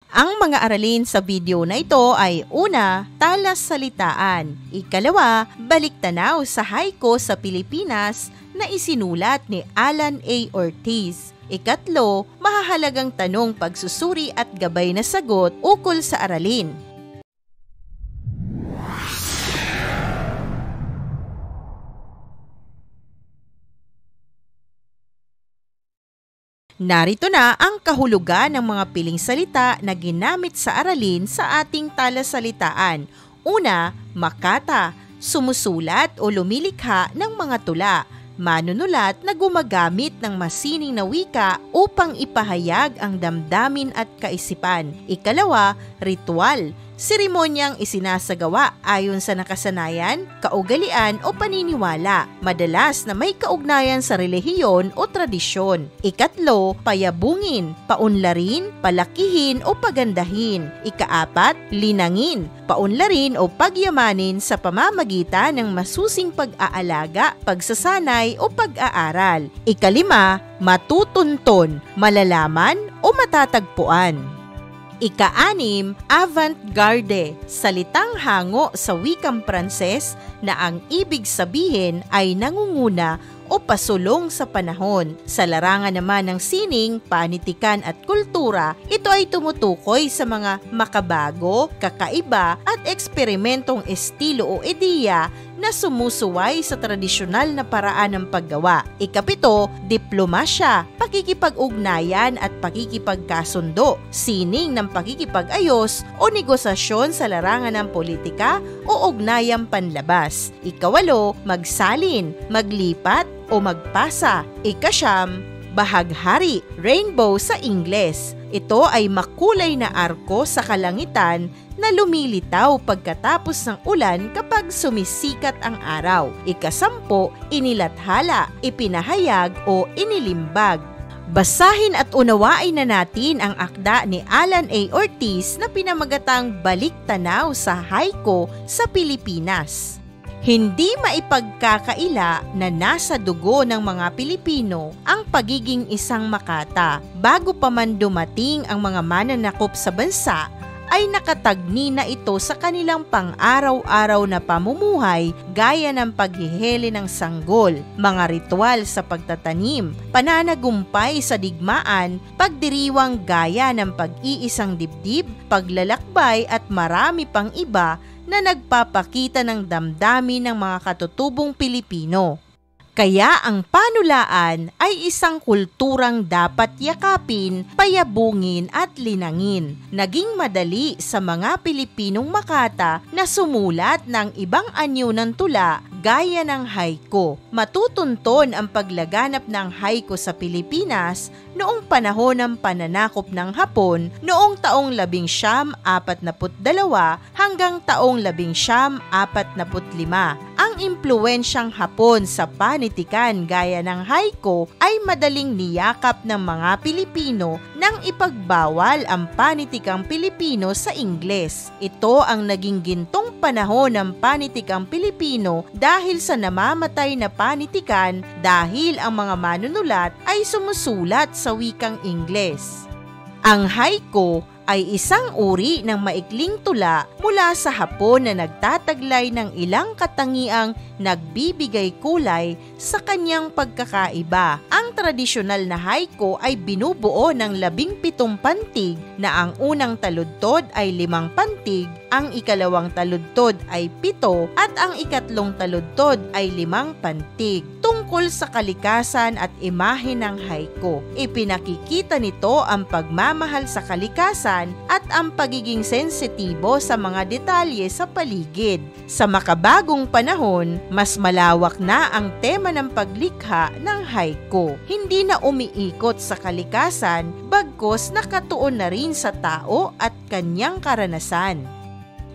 Ang mga aralin sa video na ito ay una, talasalitaan. Ikalawa, baliktanaw sa haiku sa Pilipinas na isinulat ni Alan A. Ortiz. Ikatlo, mahahalagang tanong, pagsusuri at gabay na sagot ukol sa aralin. Narito na ang kahulugan ng mga piling salita na ginamit sa aralin sa ating talasalitaan. Una, makata, sumusulat o lumilikha ng mga tula. Manunulat na gumagamit ng masining na wika upang ipahayag ang damdamin at kaisipan. Ikalawa, ritual, seremonyang isinasagawa ayon sa nakasanayan, kaugalian o paniniwala, madalas na may kaugnayan sa relihiyon o tradisyon. Ikatlo, payabungin, paunlarin, palakihin o pagandahin. Ikaapat, linangin, paunlarin o pagyamanin sa pamamagitan ng masusing pag-aalaga, pagsasanay o pag-aaral. Ikalima, matutunton, malalaman o matatagpuan. Ika-anim, avant-garde, salitang hango sa wikang Pranses na ang ibig sabihin ay nangunguna o pasulong sa panahon. Sa larangan naman ng sining, panitikan at kultura, ito ay tumutukoy sa mga makabago, kakaiba at eksperimentong estilo o ideya na sumusuway sa tradisyonal na paraan ng paggawa. Ikapito, diplomasya, pakikipag-ugnayan at pakikipagkasundo, sining ng pakikipag-ayos o negosasyon sa larangan ng politika o ugnayang panlabas. Ikawalo, magsalin, maglipat o magpasa. Ikasyam, bahaghari, rainbow sa Ingles. Ito ay makulay na arko sa kalangitan na lumilitaw pagkatapos ng ulan kapag sumisikat ang araw. Ikasampo, inilathala, ipinahayag o inilimbag. Basahin at unawain na natin ang akda ni Alan A. Ortiz na pinamagatang Baliktanaw sa Haiku sa Pilipinas. Hindi maipagkakaila na nasa dugo ng mga Pilipino ang pagiging isang makata. Bago pa man dumating ang mga mananakop sa bansa, ay nakatagni na ito sa kanilang pang-araw-araw na pamumuhay gaya ng paghihili ng sanggol, mga ritual sa pagtatanim, pananagumpay sa digmaan, pagdiriwang gaya ng pag-iisang dibdib, paglalakbay at marami pang iba na nagpapakita ng damdamin ng mga katutubong Pilipino. Kaya ang panulaan ay isang kulturang dapat yakapin, payabungin at linangin. Naging madali sa mga Pilipinong makata na sumulat ng ibang anyo ng tula gaya ng haiku. Matutunton ang paglaganap ng haiku sa Pilipinas noong panahon ng pananakop ng Hapon noong taong 1942 hanggang taong 1945. Ang impluwensyang Hapon sa panitikan gaya ng haiku ay madaling niyakap ng mga Pilipino nang ipagbawal ang panitikang Pilipino sa Ingles. Ito ang naging gintong panahon ng panitikang Pilipino dahil sa namamatay na panitikan dahil ang mga manunulat ay sumusulat sa wikang Ingles. Ang haiku ay isang uri ng maikling tula mula sa Hapon na nagtataglay ng ilang katangiang nagbibigay kulay sa kanyang pagkakaiba. Ang tradisyonal na haiku ay binubuo ng 17 pantig na ang unang taludtod ay 5 pantig, ang ikalawang taludtod ay 7 at ang ikatlong taludtod ay 5 pantig. Tungkol sa kalikasan at imahe ng haiku, ipinakikita nito ang pagmamahal sa kalikasan at ang pagiging sensitibo sa mga detalye sa paligid. Sa makabagong panahon, mas malawak na ang tema ng paglikha ng haiku. Hindi na umiikot sa kalikasan, bagkus nakatuon na rin sa tao at kanyang karanasan.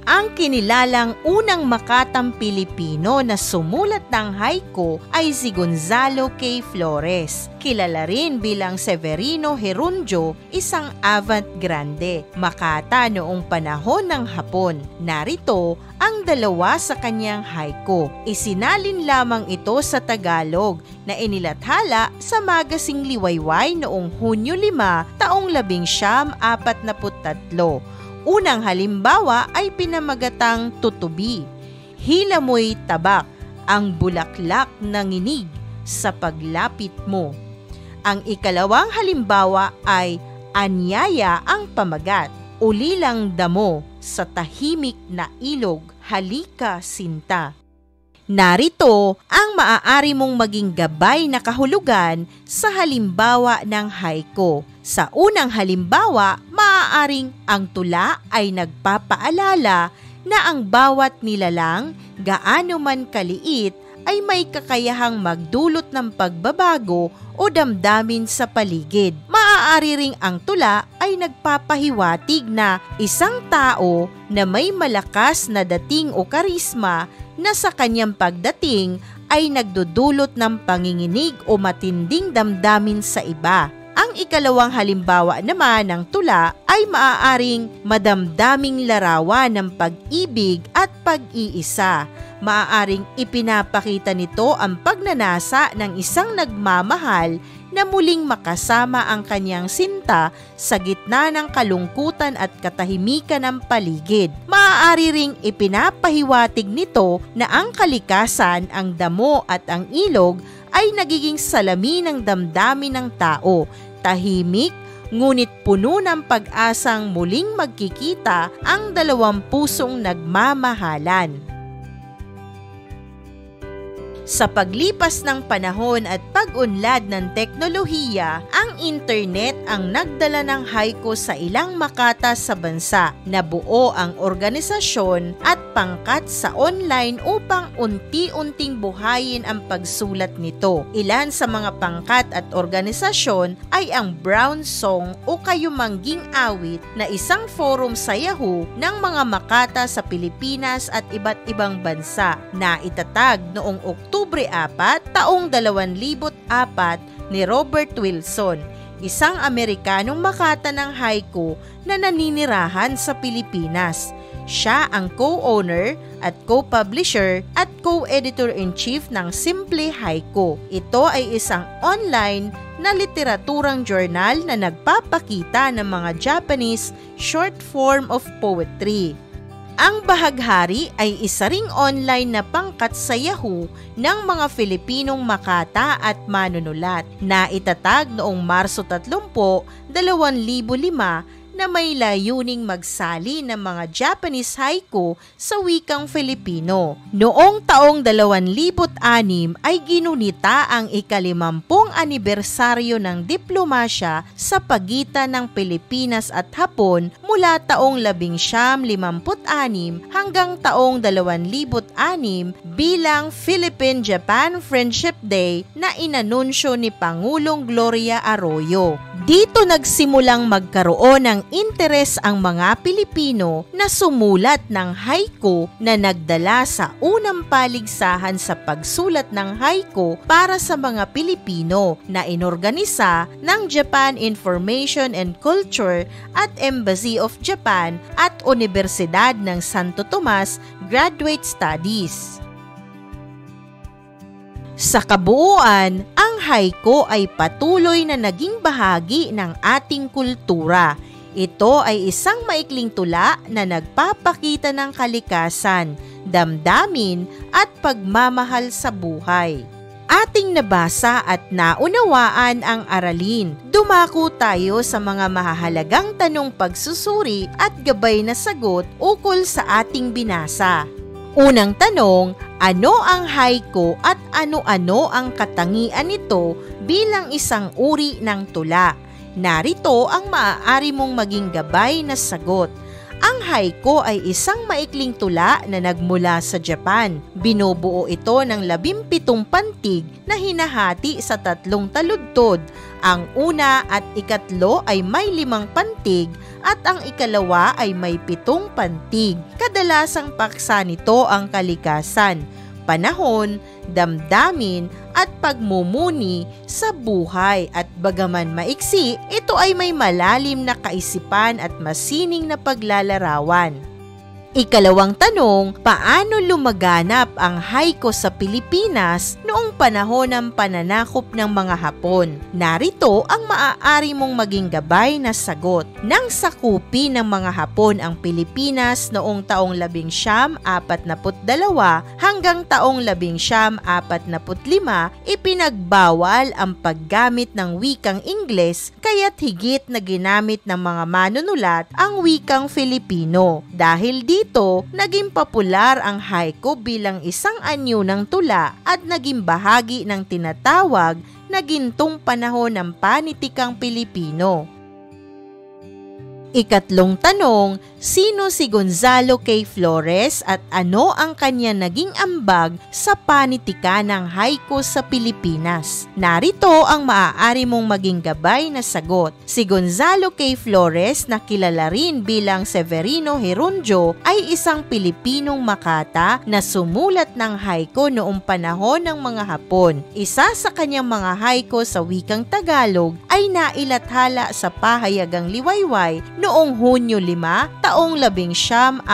Ang kinilalang unang makatang Pilipino na sumulat ng haiku ay si Gonzalo K. Flores. Kilala rin bilang Severino Gerundio, isang avant-garde makata noong panahon ng Hapon. Narito ang dalawa sa kanyang haiku. Isinalin lamang ito sa Tagalog na inilathala sa Magasing Liwayway noong Hunyo 5, taong 1943. Unang halimbawa ay pinamagatang tutubi. Hila mo'y tabak, ang bulaklak nanginig sa paglapit mo. Ang ikalawang halimbawa ay anyaya ang pamagat. Ulilang damo sa tahimik na ilog, halika sinta. Narito ang maaari mong maging gabay na kahulugan sa halimbawa ng haiku. Sa unang halimbawa, maaaring ang tula ay nagpapaalala na ang bawat nilalang, gaano man kaliit, ay may kakayahang magdulot ng pagbabago o damdamin sa paligid. Maaari ring ang tula ay nagpapahiwatig na isang tao na may malakas na dating o karisma na sa kanyang pagdating ay nagdudulot ng panginginig o matinding damdamin sa iba. Ang ikalawang halimbawa naman ng tula ay maaaring madamdaming larawan ng pag-ibig at pag-iisa. Maaaring ipinapakita nito ang pagnanasa ng isang nagmamahal na muling makasama ang kanyang sinta sa gitna ng kalungkutan at katahimikan ng paligid. Maaari ring ipinapahiwatig nito na ang kalikasan, ang damo at ang ilog ay nagiging salamin ng damdamin ng tao. Tahimik, ngunit puno ng pag-asang muling magkikita ang dalawang pusong nagmamahalan. Sa paglipas ng panahon at pag-unlad ng teknolohiya, ang internet ang nagdala ng haiku sa ilang makata sa bansa. Nabuo ang organisasyon at pangkat sa online upang unti-unting buhayin ang pagsulat nito. Ilan sa mga pangkat at organisasyon ay ang Brown Song o Kayumangging Awit na isang forum sa Yahoo ng mga makata sa Pilipinas at iba't ibang bansa na itatag noong Oktubre 4, taong 2004 ni Robert Wilson, isang Amerikanong makata ng haiku na naninirahan sa Pilipinas. Siya ang co-owner at co-publisher at co-editor-in-chief ng Simple Haiku. Ito ay isang online na literaturang journal na nagpapakita ng mga Japanese short form of poetry. Ang Bahaghari ay isa ring online na pangkat sa Yahoo ng mga Filipinong makata at manunulat na itatag noong Marso 30, 2005 na may layuning magsali ng mga Japanese haiku sa wikang Filipino. Noong taong 2006 ay ginunita ang ika-50 anibersaryo ng diplomasya sa pagitan ng Pilipinas at Hapon mula taong 1956 hanggang taong 2006 bilang Philippine-Japan Friendship Day na inanunsyo ni Pangulong Gloria Arroyo. Dito nagsimulang magkaroon ng interes ang mga Pilipino na sumulat ng haiku na nagdala sa unang paligsahan sa pagsulat ng haiku para sa mga Pilipino na inorganisa ng Japan Information and Culture at Embassy of Japan at Universidad ng Santo Tomas Graduate Studies. Sa kabuuan, ang haiku ay patuloy na naging bahagi ng ating kultura. Ito ay isang maikling tula na nagpapakita ng kalikasan, damdamin at pagmamahal sa buhay. Ating nabasa at naunawaan ang aralin. Dumako tayo sa mga mahahalagang tanong pagsusuri at gabay na sagot ukol sa ating binasa. Unang tanong, ano ang haiku at ano-ano ang katangian nito bilang isang uri ng tula? Narito ang maaari mong maging gabay na sagot. Ang haiku ay isang maikling tula na nagmula sa Japan. Binubuo ito ng 17 pantig na hinahati sa 3 taludtod. Ang una at ikatlo ay may 5 pantig at ang ikalawa ay may 7 pantig. Kadalasang paksa nito ang kalikasan, panahon, damdamin at pagmumuni sa buhay at bagaman maiksi, ito ay may malalim na kaisipan at masining na paglalarawan. Ikalawang tanong, paano lumaganap ang haiku sa Pilipinas noong panahon ng pananakop ng mga Hapon? Narito ang maaari mong maging gabay na sagot. Nang sakupin ng mga Hapon ang Pilipinas noong taong 1942 hanggang taong 1945, ipinagbawal ang paggamit ng wikang Ingles kaya't higit na ginamit ng mga manunulat ang wikang Filipino. Dahil dito, naging popular ang haiku bilang isang anyo ng tula at naging bahagi ng tinatawag na gintong panahon ng panitikang Pilipino. Ikatlong tanong, sino si Gonzalo K. Flores at ano ang kanya naging ambag sa panitikan ng haiku sa Pilipinas? Narito ang maaari mong maging gabay na sagot. Si Gonzalo K. Flores na kilala rin bilang Severino Gerundio ay isang Pilipinong makata na sumulat ng haiku noong panahon ng mga Hapon. Isa sa kanyang mga haiku sa wikang Tagalog ay nailathala sa pahayagang Liwayway noong Hunyo 5, taong 1943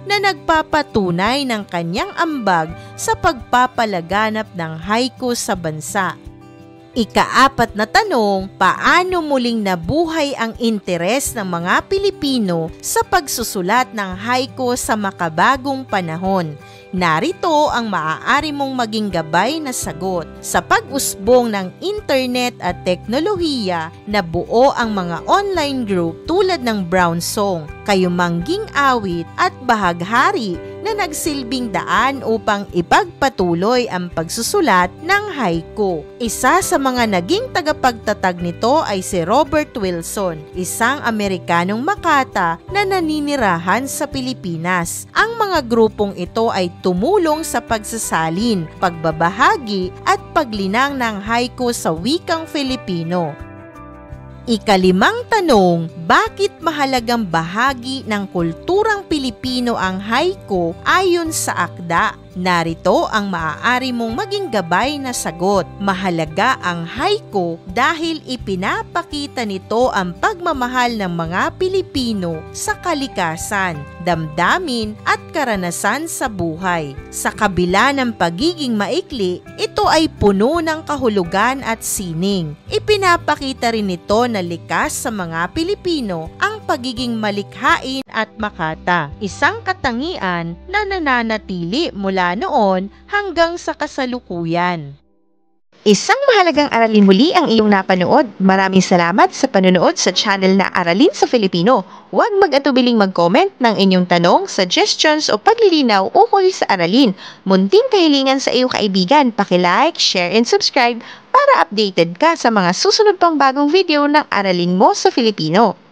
na nagpapatunay ng kanyang ambag sa pagpapalaganap ng haiku sa bansa. Ika-4 na tanong, paano muling nabuhay ang interes ng mga Pilipino sa pagsusulat ng haiku sa makabagong panahon? Narito ang maaari mong maging gabay na sagot. Sa pag-usbong ng internet at teknolohiya, nabuo ang mga online group tulad ng Brown Song, Kayumangging Awit at Bahaghari na nagsilbing daan upang ipagpatuloy ang pagsusulat ng haiku. Isa sa mga naging tagapagtatag nito ay si Robert Wilson, isang Amerikanong makata na naninirahan sa Pilipinas. Ang mga grupong ito ay tumulong sa pagsasalin, pagbabahagi at paglinang ng haiku sa wikang Filipino. Ika-5 tanong, bakit mahalagang bahagi ng kulturang Pilipino ang haiku ayon sa akda? Narito ang maaari mong maging gabay na sagot. Mahalaga ang haiku dahil ipinapakita nito ang pagmamahal ng mga Pilipino sa kalikasan, damdamin at karanasan sa buhay. Sa kabila ng pagiging maikli, ito ay puno ng kahulugan at sining. Ipinapakita rin nito na likas sa mga Pilipino ang pagiging malikhain at makata. Isang katangian na nananatili mula noon hanggang sa kasalukuyan. Isang mahalagang aralin muli ang iyong napanood. Maraming salamat sa panonood sa channel na Aralin sa Filipino. Huwag mag-atubiling mag-comment ng inyong tanong, suggestions o paglilinaw ukol sa aralin. Munting kahilingan sa iyong kaibigan, paki-like, share and subscribe para updated ka sa mga susunod pang bagong video ng Aralin mo sa Filipino.